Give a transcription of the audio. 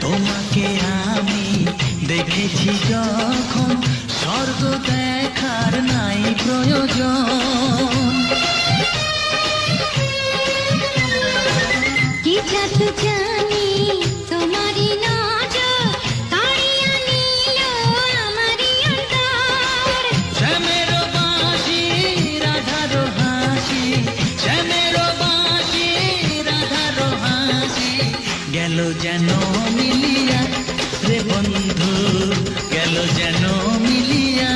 তোমাকে আমি দেখেছি যখন, স্বর্গ দেখার নাই প্রয়োজন। কি জাদু জানি তোমারই নজর কাড়িয়া নিল আমারই অন্তর। শ্যামের বাঁশি রাধার হাসি, শ্যামের বাঁশি রাধার হাসি, গেল যেন মিলিয়া রে বন্ধু, গেল যেন মিলিয়া।